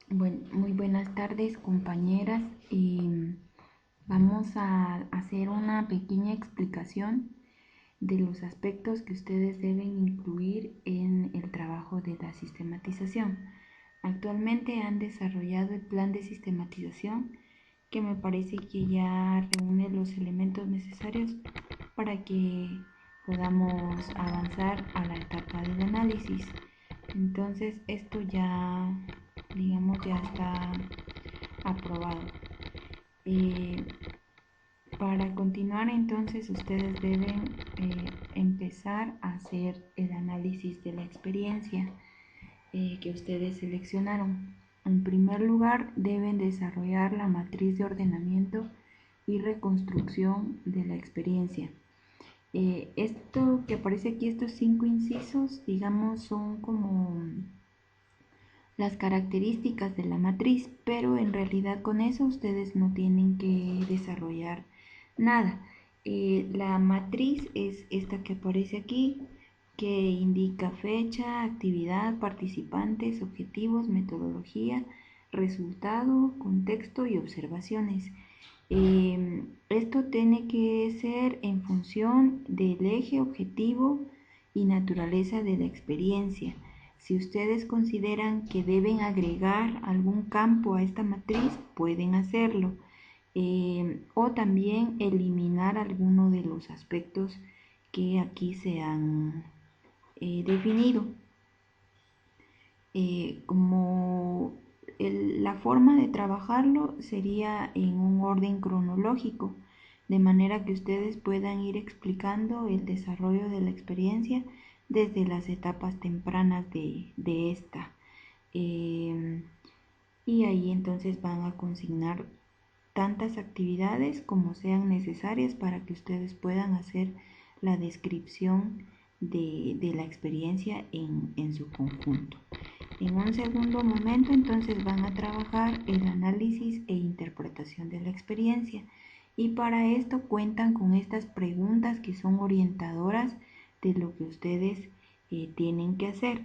Muy buenas tardes, compañeras. Vamos a hacer una pequeña explicación de los aspectos que ustedes deben incluir en el trabajo de la sistematización. Actualmente han desarrollado el plan de sistematización que me parece que ya reúne los elementos necesarios para que podamos avanzar a la etapa del análisis. Entonces esto ya, digamos, ya está aprobado. Eh, para continuar entonces ustedes deben empezar a hacer el análisis de la experiencia que ustedes seleccionaron. En primer lugar deben desarrollar la matriz de ordenamiento y reconstrucción de la experiencia. Esto que aparece aquí, estos 5 incisos, digamos, son como las características de la matriz, pero en realidad con eso ustedes no tienen que desarrollar nada. La matriz es esta que aparece aquí, que indica fecha, actividad, participantes, objetivos, metodología, resultado, contexto y observaciones. Esto tiene que ser en función del eje, objetivo y naturaleza de la experiencia. Si ustedes consideran que deben agregar algún campo a esta matriz, pueden hacerlo. O también eliminar alguno de los aspectos que aquí se han definido. La forma de trabajarlo sería en un orden cronológico, de manera que ustedes puedan ir explicando el desarrollo de la experiencia desde las etapas tempranas de esta. Eh, y ahí entonces van a consignar tantas actividades como sean necesarias para que ustedes puedan hacer la descripción de la experiencia en su conjunto. En un segundo momento entonces van a trabajar el análisis e interpretación de la experiencia y para esto cuentan con estas preguntas que son orientadoras de lo que ustedes tienen que hacer.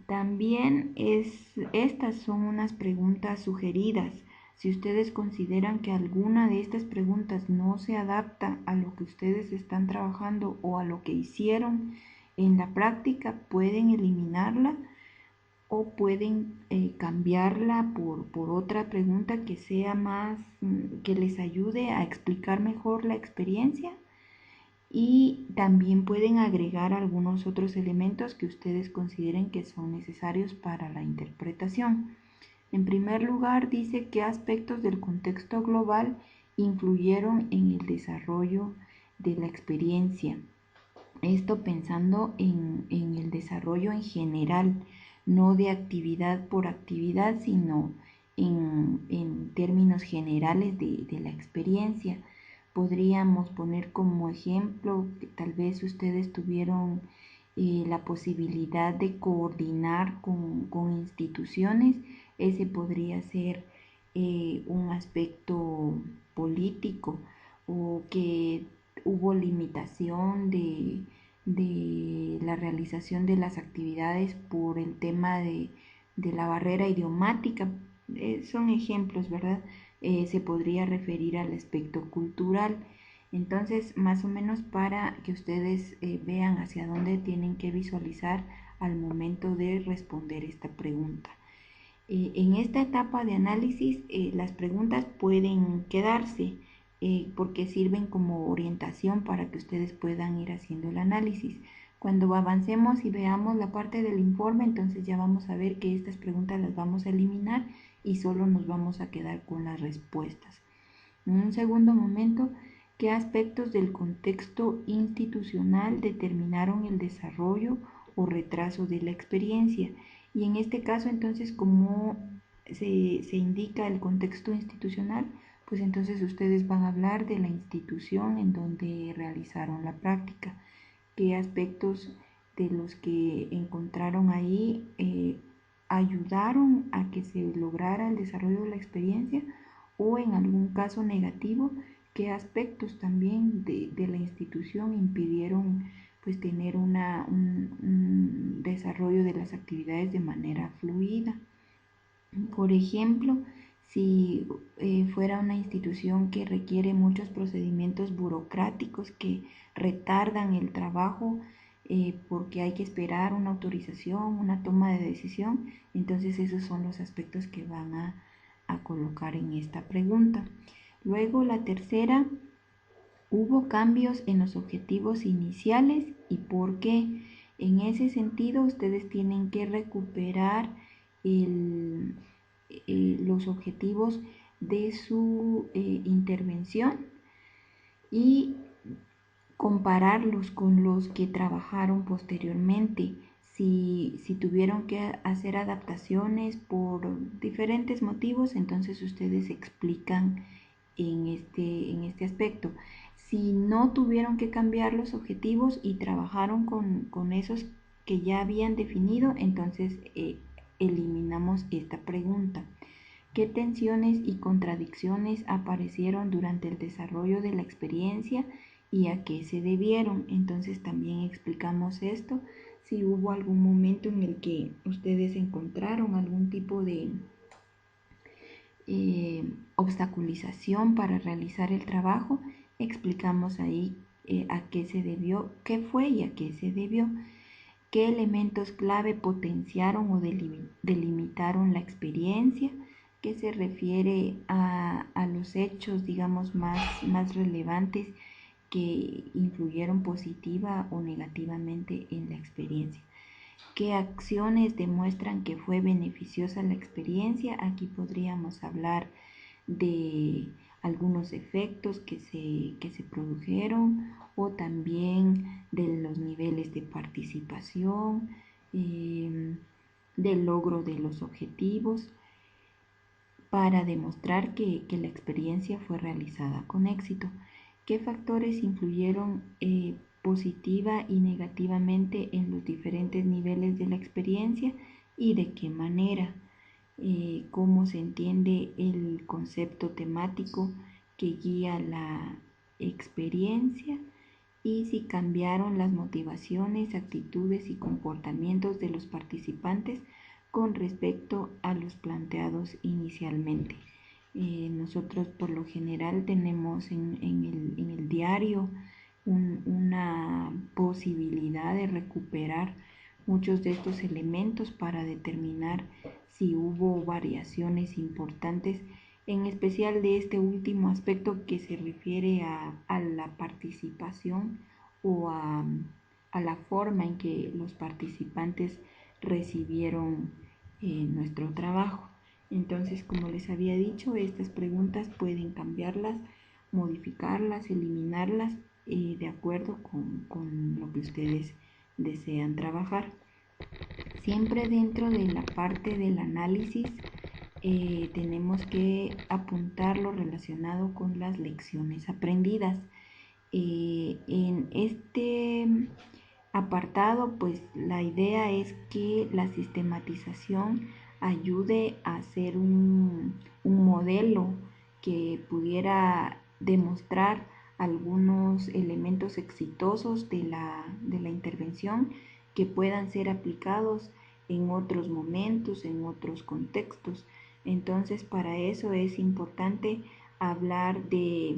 También estas son unas preguntas sugeridas. Si ustedes consideran que alguna de estas preguntas no se adapta a lo que ustedes están trabajando o a lo que hicieron en la práctica, pueden eliminarla o pueden cambiarla por otra pregunta que sea más, que les ayude a explicar mejor la experiencia y también pueden agregar algunos otros elementos que ustedes consideren que son necesarios para la interpretación. En primer lugar, dice qué aspectos del contexto global influyeron en el desarrollo de la experiencia. Esto pensando en el desarrollo en general, no de actividad por actividad, sino en términos generales de la experiencia. Podríamos poner como ejemplo que tal vez ustedes tuvieron la posibilidad de coordinar con instituciones. Ese podría ser un aspecto político, o que hubo limitación de la realización de las actividades por el tema de la barrera idiomática. Son ejemplos, ¿verdad? Se podría referir al aspecto cultural. Entonces, más o menos para que ustedes vean hacia dónde tienen que visualizar al momento de responder esta pregunta. En esta etapa de análisis, las preguntas pueden quedarse porque sirven como orientación para que ustedes puedan ir haciendo el análisis. Cuando avancemos y veamos la parte del informe, entonces ya vamos a ver que estas preguntas las vamos a eliminar y solo nos vamos a quedar con las respuestas. En un segundo momento, ¿qué aspectos del contexto institucional determinaron el desarrollo o retraso de la experiencia? Y en este caso, entonces, como se indica el contexto institucional, pues entonces ustedes van a hablar de la institución en donde realizaron la práctica, qué aspectos de los que encontraron ahí ayudaron a que se lograra el desarrollo de la experiencia, o en algún caso negativo, qué aspectos también de la institución impidieron pues tener un desarrollo de las actividades de manera fluida. Por ejemplo, si fuera una institución que requiere muchos procedimientos burocráticos que retardan el trabajo porque hay que esperar una autorización, una toma de decisión, entonces esos son los aspectos que van a colocar en esta pregunta. Luego la tercera, ¿hubo cambios en los objetivos iniciales y por qué? En ese sentido, ustedes tienen que recuperar el, los objetivos de su intervención y compararlos con los que trabajaron posteriormente. Si tuvieron que hacer adaptaciones por diferentes motivos, entonces ustedes explican en este aspecto. Si no tuvieron que cambiar los objetivos y trabajaron con esos que ya habían definido, entonces eliminamos esta pregunta. ¿Qué tensiones y contradicciones aparecieron durante el desarrollo de la experiencia y a qué se debieron? Entonces también explicamos esto. Si hubo algún momento en el que ustedes encontraron algún tipo de obstaculización para realizar el trabajo, explicamos ahí a qué se debió, qué fue y a qué se debió. ¿Qué elementos clave potenciaron o delimitaron la experiencia? Que se refiere a los hechos, digamos, más relevantes que influyeron positiva o negativamente en la experiencia. ¿Qué acciones demuestran que fue beneficiosa la experiencia? Aquí podríamos hablar de algunos efectos que se produjeron o también de los niveles de participación, del logro de los objetivos para demostrar que la experiencia fue realizada con éxito. ¿Qué factores influyeron positiva y negativamente en los diferentes niveles de la experiencia y de qué manera? Cómo se entiende el concepto temático que guía la experiencia y si cambiaron las motivaciones, actitudes y comportamientos de los participantes con respecto a los planteados inicialmente. Nosotros por lo general tenemos en el diario una posibilidad de recuperar muchos de estos elementos para determinar si hubo variaciones importantes, en especial de este último aspecto que se refiere a la participación o a la forma en que los participantes recibieron nuestro trabajo. Entonces, como les había dicho, estas preguntas pueden cambiarlas, modificarlas, eliminarlas de acuerdo con lo que ustedes desean trabajar. Siempre dentro de la parte del análisis tenemos que apuntar lo relacionado con las lecciones aprendidas. En este apartado, pues la idea es que la sistematización ayude a hacer un modelo que pudiera demostrar algunos elementos exitosos de la intervención que puedan ser aplicados en otros momentos, en otros contextos. Entonces, para eso es importante hablar de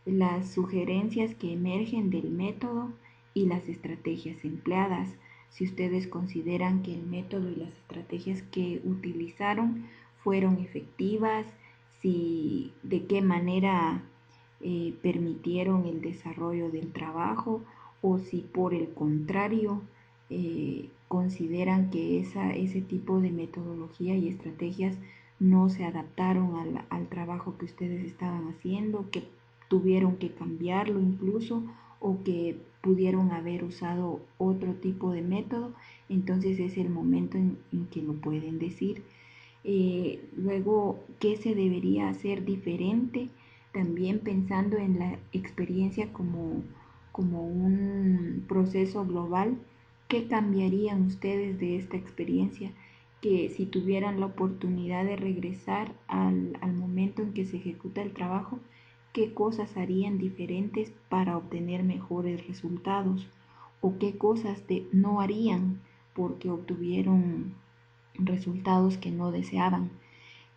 las sugerencias que emergen del método y las estrategias empleadas. Si ustedes consideran que el método y las estrategias que utilizaron fueron efectivas, si de qué manera permitieron el desarrollo del trabajo o si por el contrario consideran que ese tipo de metodología y estrategias no se adaptaron al trabajo que ustedes estaban haciendo, que tuvieron que cambiarlo incluso o que pudieron haber usado otro tipo de método, entonces es el momento en que lo pueden decir. Luego, ¿qué se debería hacer diferente? También pensando en la experiencia como un proceso global, ¿qué cambiarían ustedes de esta experiencia? Que si tuvieran la oportunidad de regresar al momento en que se ejecuta el trabajo, ¿qué cosas harían diferentes para obtener mejores resultados? ¿O qué cosas no harían porque obtuvieron resultados que no deseaban?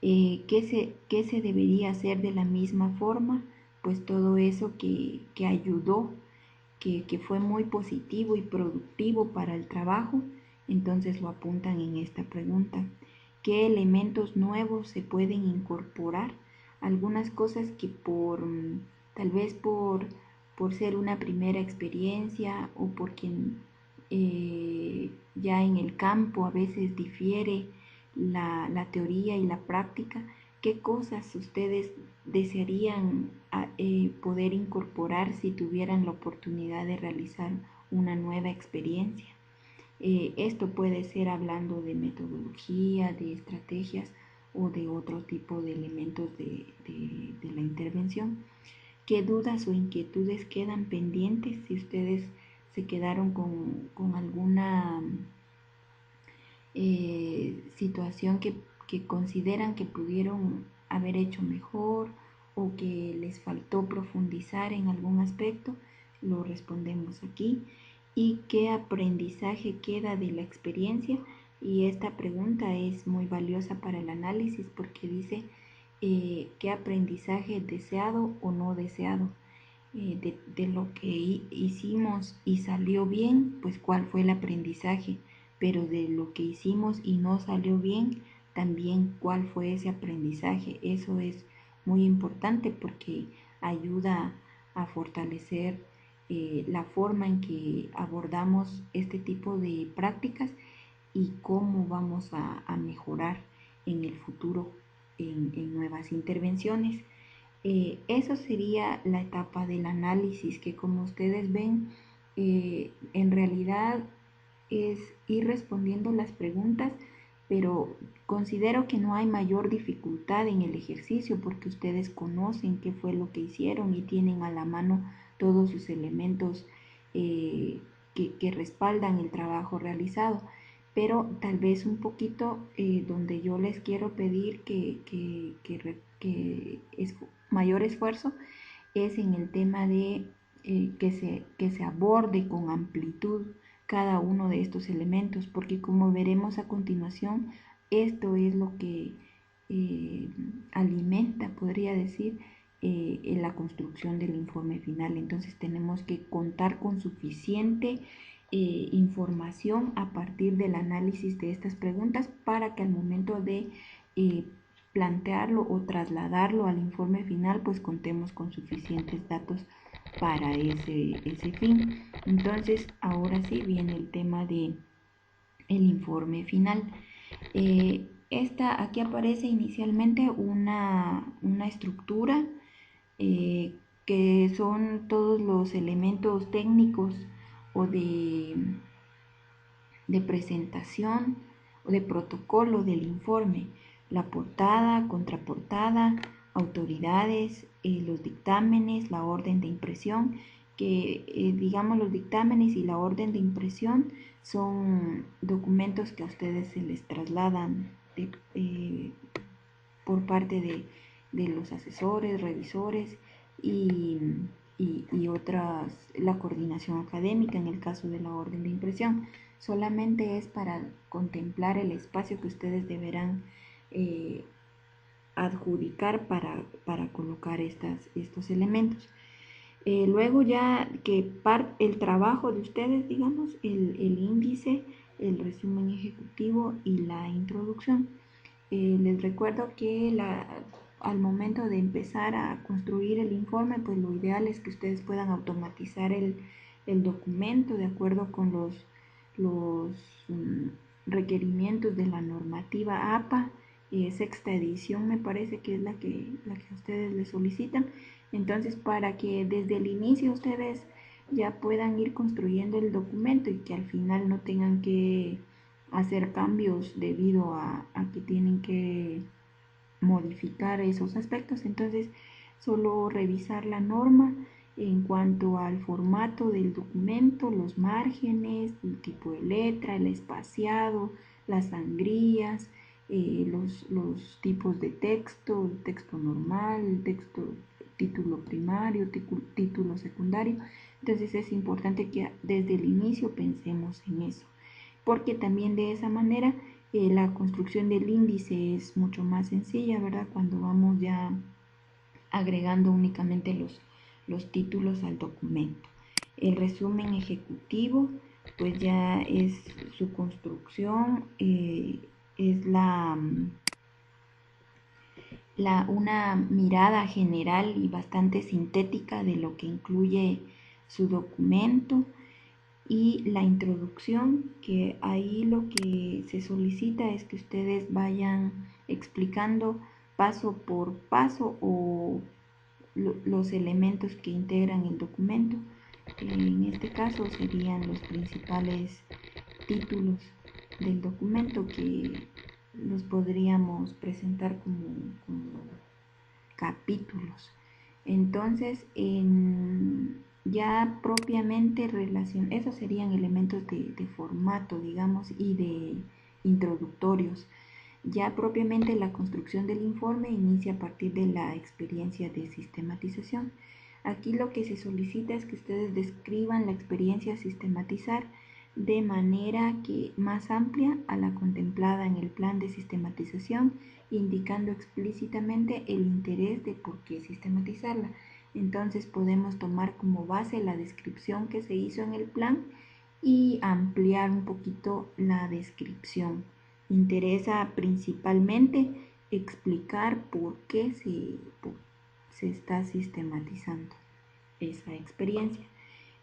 ¿Qué se debería hacer de la misma forma? Pues todo eso que ayudó, que fue muy positivo y productivo para el trabajo, entonces lo apuntan en esta pregunta. ¿Qué elementos nuevos se pueden incorporar? Algunas cosas que tal vez por ser una primera experiencia o porque ya en el campo a veces difiere la teoría y la práctica, ¿qué cosas ustedes desearían poder incorporar si tuvieran la oportunidad de realizar una nueva experiencia? Esto puede ser hablando de metodología, de estrategias o de otro tipo de elementos de la intervención. ¿Qué dudas o inquietudes quedan pendientes si ustedes se quedaron con alguna situación que consideran que pudieron haber hecho mejor o que les faltó profundizar en algún aspecto? Lo respondemos aquí. ¿Y qué aprendizaje queda de la experiencia? Y esta pregunta es muy valiosa para el análisis porque dice qué aprendizaje deseado o no deseado. De lo que hicimos y salió bien, pues cuál fue el aprendizaje, pero de lo que hicimos y no salió bien, también cuál fue ese aprendizaje. Eso es muy importante porque ayuda a fortalecer la forma en que abordamos este tipo de prácticas y cómo vamos a mejorar en el futuro en nuevas intervenciones. Eso sería la etapa del análisis, que como ustedes ven, en realidad es ir respondiendo las preguntas, pero considero que no hay mayor dificultad en el ejercicio porque ustedes conocen qué fue lo que hicieron y tienen a la mano todos sus elementos que respaldan el trabajo realizado. Pero tal vez un poquito donde yo les quiero pedir que es mayor esfuerzo es en el tema de que se aborde con amplitud cada uno de estos elementos, porque como veremos a continuación, esto es lo que alimenta, podría decir, en la construcción del informe final. Entonces tenemos que contar con suficiente información a partir del análisis de estas preguntas para que al momento de plantearlo o trasladarlo al informe final, pues contemos con suficientes datos para ese fin. Entonces, ahora sí viene el tema de el informe final. Aquí aparece inicialmente una estructura que son todos los elementos técnicos o de presentación o de protocolo del informe, la portada, contraportada, autoridades, los dictámenes, la orden de impresión, que digamos los dictámenes y la orden de impresión son documentos que a ustedes se les trasladan por parte de los asesores, revisores y, y otras, la coordinación académica en el caso de la orden de impresión. Solamente es para contemplar el espacio que ustedes deberán adjudicar para colocar estos elementos. Luego ya que el trabajo de ustedes, digamos, el índice, el resumen ejecutivo y la introducción. Les recuerdo que al momento de empezar a construir el informe, pues lo ideal es que ustedes puedan automatizar el documento de acuerdo con los requerimientos de la normativa APA, sexta edición me parece que es la que ustedes les solicitan. Entonces, para que desde el inicio ustedes ya puedan ir construyendo el documento y que al final no tengan que hacer cambios debido a que tienen que modificar esos aspectos. Entonces, solo revisar la norma en cuanto al formato del documento, los márgenes, el tipo de letra, el espaciado, las sangrías, los tipos de texto, el texto normal, el texto título primario, título secundario. Entonces es importante que desde el inicio pensemos en eso, porque también de esa manera La construcción del índice es mucho más sencilla, ¿verdad? Cuando vamos ya agregando únicamente los títulos al documento. El resumen ejecutivo, pues ya es su construcción, es una mirada general y bastante sintética de lo que incluye su documento, y la introducción, que ahí lo que se solicita es que ustedes vayan explicando paso por paso o los elementos que integran el documento. En este caso serían los principales títulos del documento, que los podríamos presentar como capítulos. Entonces, ya propiamente esos serían elementos de formato, digamos, y de introductorios. Ya propiamente la construcción del informe inicia a partir de la experiencia de sistematización. Aquí lo que se solicita es que ustedes describan la experiencia a sistematizar de manera más amplia a la contemplada en el plan de sistematización, indicando explícitamente el interés de por qué sistematizarla. Entonces podemos tomar como base la descripción que se hizo en el plan y ampliar un poquito la descripción. Interesa principalmente explicar por qué se está sistematizando esa experiencia.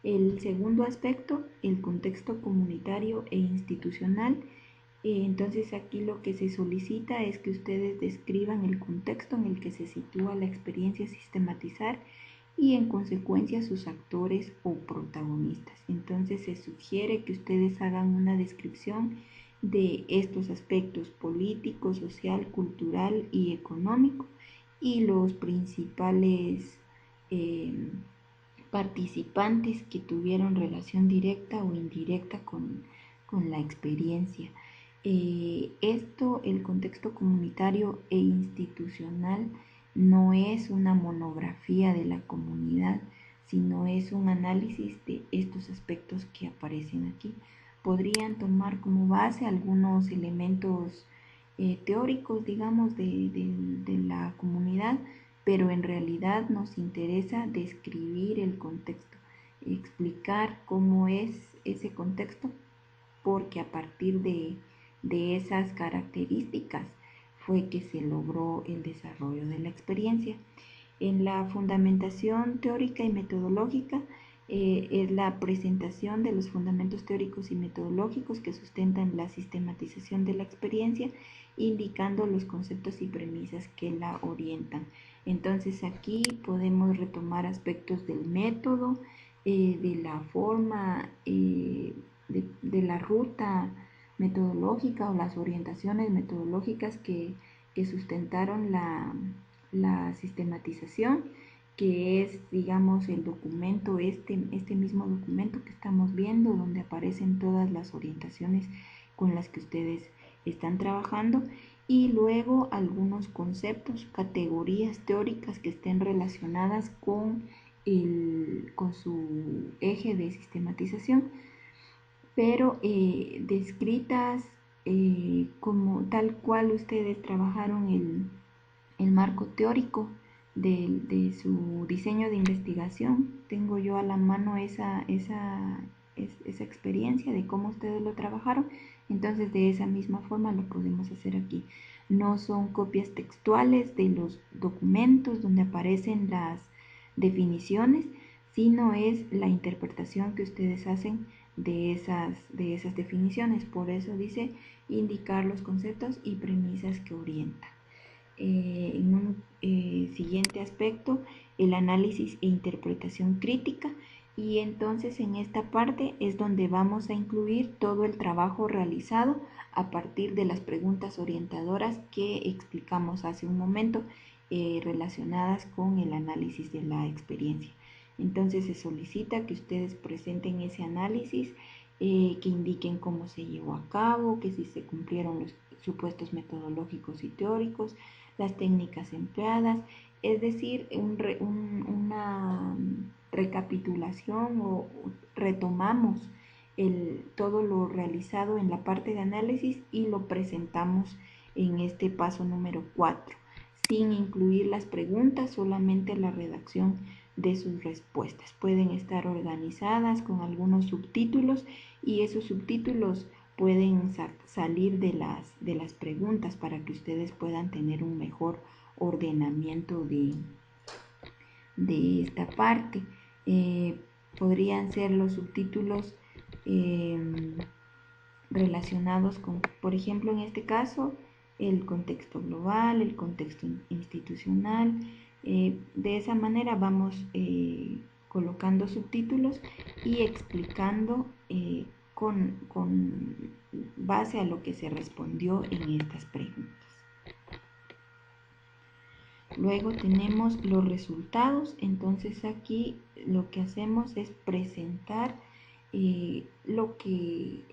El segundo aspecto, el contexto comunitario e institucional. Entonces aquí lo que se solicita es que ustedes describan el contexto en el que se sitúa la experiencia a sistematizar y en consecuencia sus actores o protagonistas. Entonces se sugiere que ustedes hagan una descripción de estos aspectos: político, social, cultural y económico, y los principales participantes que tuvieron relación directa o indirecta con la experiencia. El contexto comunitario e institucional no es una monografía de la comunidad, sino es un análisis de estos aspectos que aparecen aquí. Podrían tomar como base algunos elementos teóricos, digamos, de la comunidad, pero en realidad nos interesa describir el contexto, explicar cómo es ese contexto, porque a partir de esas características fue que se logró el desarrollo de la experiencia. En la fundamentación teórica y metodológica, es la presentación de los fundamentos teóricos y metodológicos que sustentan la sistematización de la experiencia, indicando los conceptos y premisas que la orientan. Entonces aquí podemos retomar aspectos del método, de la forma, de la ruta metodológica o las orientaciones metodológicas que sustentaron la sistematización, que es, digamos, el documento, este mismo documento que estamos viendo, donde aparecen todas las orientaciones con las que ustedes están trabajando, y luego algunos conceptos, categorías teóricas que estén relacionadas con su eje de sistematización, pero descritas como tal cual ustedes trabajaron el marco teórico de su diseño de investigación. Tengo yo a la mano esa experiencia de cómo ustedes lo trabajaron, entonces de esa misma forma lo podemos hacer aquí. No son copias textuales de los documentos donde aparecen las definiciones, sino es la interpretación que ustedes hacen de esas definiciones. Por eso dice indicar los conceptos y premisas que orientan. En un siguiente aspecto, el análisis e interpretación crítica, y entonces en esta parte es donde vamos a incluir todo el trabajo realizado a partir de las preguntas orientadoras que explicamos hace un momento, relacionadas con el análisis de la experiencia. Entonces se solicita que ustedes presenten ese análisis, que indiquen cómo se llevó a cabo, que si se cumplieron los supuestos metodológicos y teóricos, las técnicas empleadas, es decir, una recapitulación, o retomamos todo lo realizado en la parte de análisis y lo presentamos en este paso número 4, sin incluir las preguntas, solamente la redacción de sus respuestas. Pueden estar organizadas con algunos subtítulos y esos subtítulos pueden salir de las preguntas para que ustedes puedan tener un mejor ordenamiento de esta parte. Podrían ser los subtítulos relacionados con, por ejemplo, en este caso, el contexto global, el contexto institucional. De esa manera vamos colocando subtítulos y explicando con base a lo que se respondió en estas preguntas. Luego tenemos los resultados, entonces aquí lo que hacemos es presentar lo que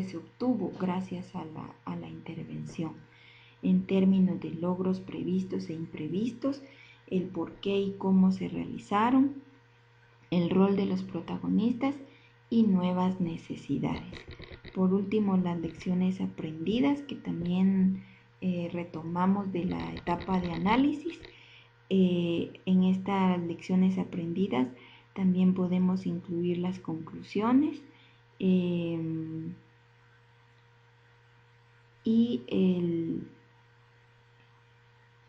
se obtuvo gracias a la intervención, en términos de logros previstos e imprevistos, el por qué y cómo se realizaron, el rol de los protagonistas y nuevas necesidades. Por último, las lecciones aprendidas que también retomamos de la etapa de análisis. En estas lecciones aprendidas también podemos incluir las conclusiones y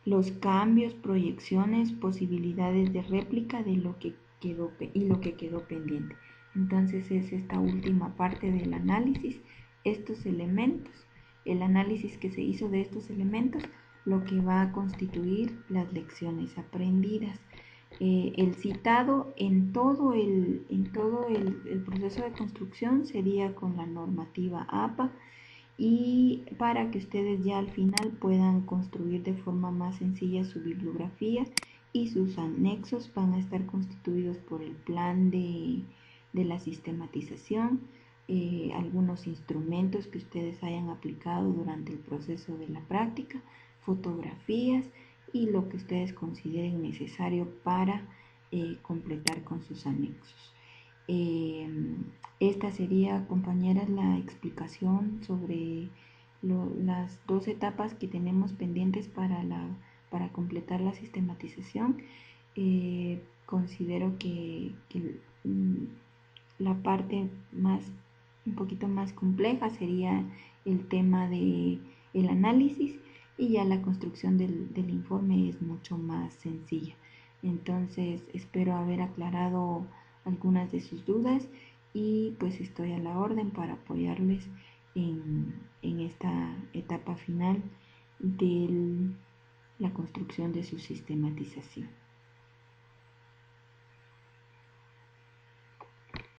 los cambios, proyecciones, posibilidades de réplica de lo que quedó pendiente. Entonces es esta última parte del análisis, estos elementos, el análisis que se hizo de estos elementos, lo que va a constituir las lecciones aprendidas. El citado en todo el proceso de construcción sería con la normativa APA, y para que ustedes ya al final puedan construir de forma más sencilla su bibliografía, y sus anexos van a estar constituidos por el plan de la sistematización, algunos instrumentos que ustedes hayan aplicado durante el proceso de la práctica, fotografías y lo que ustedes consideren necesario para completar con sus anexos. Esta sería, compañeras, la explicación sobre las dos etapas que tenemos pendientes para completar la sistematización. Considero que la parte un poquito más compleja sería el tema de el análisis, y ya la construcción del informe es mucho más sencilla. Entonces espero haber aclarado algunas de sus dudas y pues estoy a la orden para apoyarles en esta etapa final de la construcción de su sistematización.